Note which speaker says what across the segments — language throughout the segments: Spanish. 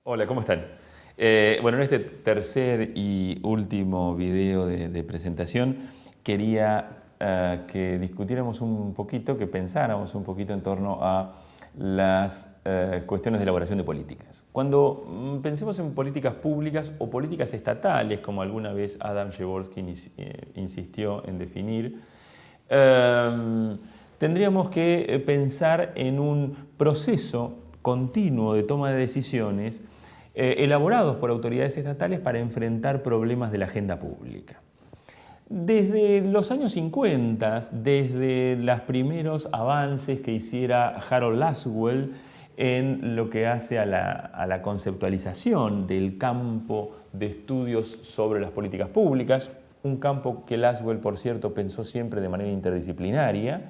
Speaker 1: Hola, ¿cómo están? Bueno, en este tercer y último video de presentación quería que discutiéramos un poquito, que pensáramos un poquito en torno a las cuestiones de elaboración de políticas. Cuando pensemos en políticas públicas o políticas estatales, como alguna vez Adam Przeworski insistió en definir, tendríamos que pensar en un proceso continuo de toma de decisiones elaborados por autoridades estatales para enfrentar problemas de la agenda pública. Desde los años 50, desde los primeros avances que hiciera Harold Lasswell en lo que hace a la conceptualización del campo de estudios sobre las políticas públicas, un campo que Lasswell, por cierto, pensó siempre de manera interdisciplinaria,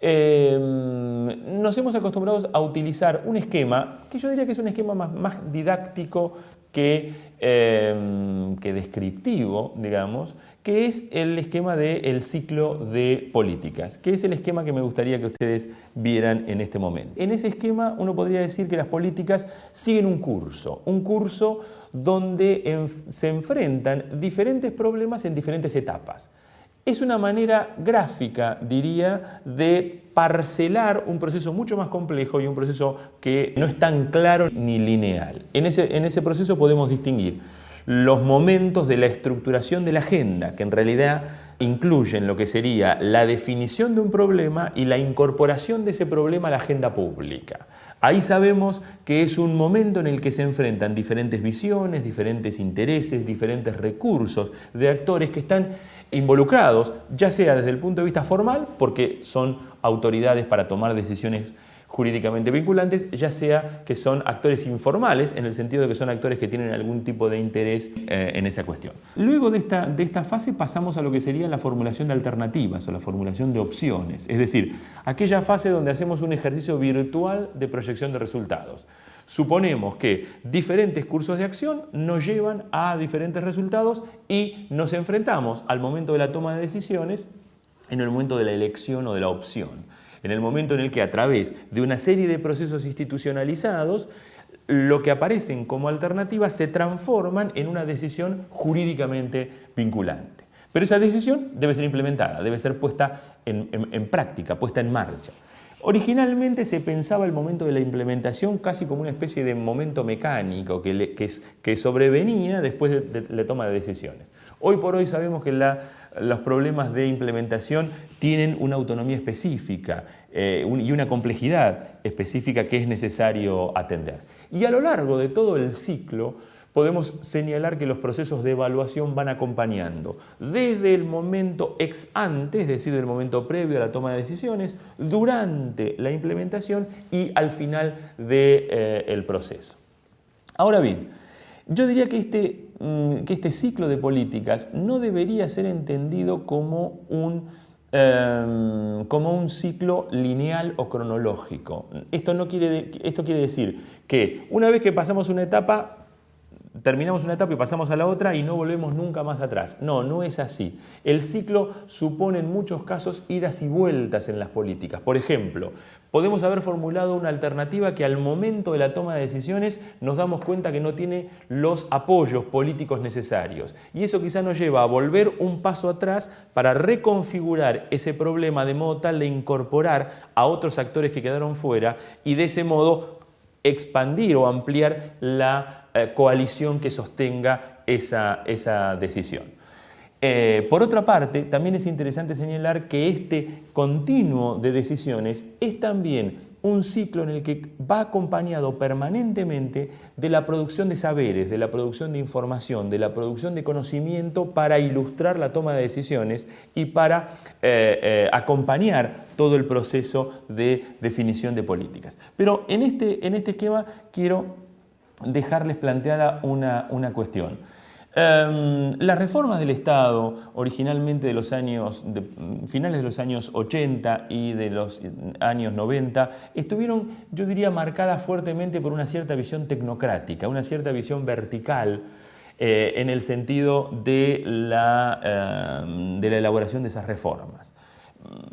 Speaker 1: nos hemos acostumbrado a utilizar un esquema que yo diría que es un esquema más didáctico que descriptivo, digamos, que es el esquema del ciclo de políticas, que es el esquema que me gustaría que ustedes vieran en este momento. En ese esquema uno podría decir que las políticas siguen un curso donde se enfrentan diferentes problemas en diferentes etapas. Es una manera gráfica, diría, de parcelar un proceso mucho más complejo y un proceso que no es tan claro ni lineal. En ese proceso podemos distinguir los momentos de la estructuración de la agenda, que en realidad incluyen lo que sería la definición de un problema y la incorporación de ese problema a la agenda pública. Ahí sabemos que es un momento en el que se enfrentan diferentes visiones, diferentes intereses, diferentes recursos de actores que están involucrados, ya sea desde el punto de vista formal, porque son autoridades para tomar decisiones jurídicamente vinculantes, ya sea que son actores informales, en el sentido de que son actores que tienen algún tipo de interés en esa cuestión. Luego de esta fase pasamos a lo que sería la formulación de alternativas o la formulación de opciones, es decir, aquella fase donde hacemos un ejercicio virtual de proyección de resultados. Suponemos que diferentes cursos de acción nos llevan a diferentes resultados y nos enfrentamos al momento de la toma de decisiones en el momento de la elección o de la opción. En el momento en el que a través de una serie de procesos institucionalizados, lo que aparecen como alternativas se transforman en una decisión jurídicamente vinculante. Pero esa decisión debe ser implementada, debe ser puesta en práctica, puesta en marcha. Originalmente se pensaba el momento de la implementación casi como una especie de momento mecánico que sobrevenía después de la toma de decisiones. Hoy por hoy sabemos que los problemas de implementación tienen una autonomía específica y una complejidad específica que es necesario atender. Y a lo largo de todo el ciclo podemos señalar que los procesos de evaluación van acompañando desde el momento ex ante, es decir, del momento previo a la toma de decisiones, durante la implementación y al final del proceso. Ahora bien, yo diría que este ciclo de políticas no debería ser entendido como un ciclo lineal o cronológico. Esto quiere decir que una vez que pasamos una etapa, terminamos una etapa y pasamos a la otra y no volvemos nunca más atrás. No, no es así. El ciclo supone en muchos casos idas y vueltas en las políticas. Por ejemplo, podemos haber formulado una alternativa que al momento de la toma de decisiones nos damos cuenta que no tiene los apoyos políticos necesarios. Y eso quizá nos lleva a volver un paso atrás para reconfigurar ese problema de modo tal de incorporar a otros actores que quedaron fuera y de ese modo expandir o ampliar la coalición que sostenga esa decisión. Por otra parte, también es interesante señalar que este continuo de decisiones es también un ciclo en el que va acompañado permanentemente de la producción de saberes, de la producción de información, de la producción de conocimiento para ilustrar la toma de decisiones y para acompañar todo el proceso de definición de políticas. Pero en este esquema quiero dejarles planteada una cuestión. Las reformas del Estado, originalmente finales de los años 80 y de los años 90, estuvieron, yo diría, marcadas fuertemente por una cierta visión tecnocrática, una cierta visión vertical, en el sentido de la elaboración de esas reformas.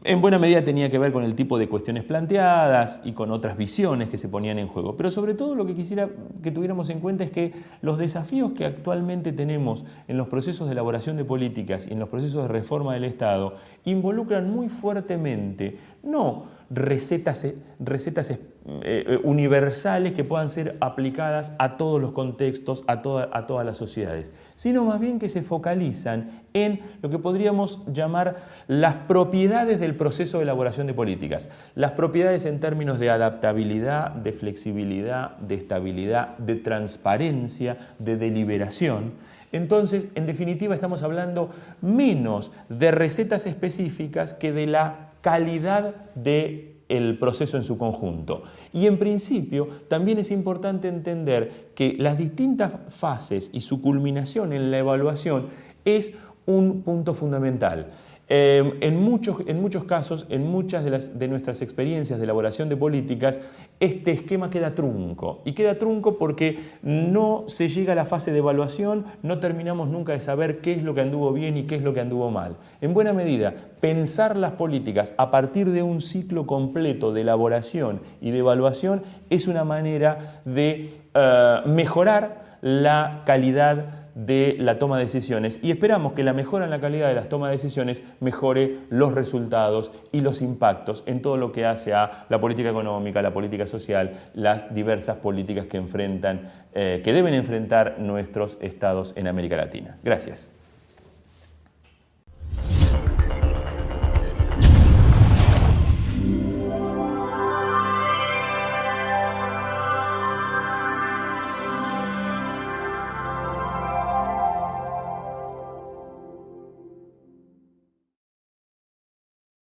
Speaker 1: en buena medida tenía que ver con el tipo de cuestiones planteadas y con otras visiones que se ponían en juego. Pero sobre todo lo que quisiera que tuviéramos en cuenta es que los desafíos que actualmente tenemos en los procesos de elaboración de políticas y en los procesos de reforma del Estado involucran muy fuertemente, no recetas universales que puedan ser aplicadas a todos los contextos, a todas las sociedades, sino más bien que se focalizan en lo que podríamos llamar las propiedades del proceso de elaboración de políticas. Las propiedades en términos de adaptabilidad, de flexibilidad, de estabilidad, de transparencia, de deliberación. Entonces, en definitiva, estamos hablando menos de recetas específicas que de la calidad del proceso en su conjunto. Y en principio también es importante entender que las distintas fases y su culminación en la evaluación es un punto fundamental. En muchos casos, en muchas de nuestras experiencias de elaboración de políticas, este esquema queda trunco. Y queda trunco porque no se llega a la fase de evaluación, no terminamos nunca de saber qué es lo que anduvo bien y qué es lo que anduvo mal. En buena medida, pensar las políticas a partir de un ciclo completo de elaboración y de evaluación es una manera de mejorar la calidad de la toma de decisiones, y esperamos que la mejora en la calidad de las tomas de decisiones mejore los resultados y los impactos en todo lo que hace a la política económica, la política social, las diversas políticas que deben enfrentar nuestros estados en América Latina. Gracias.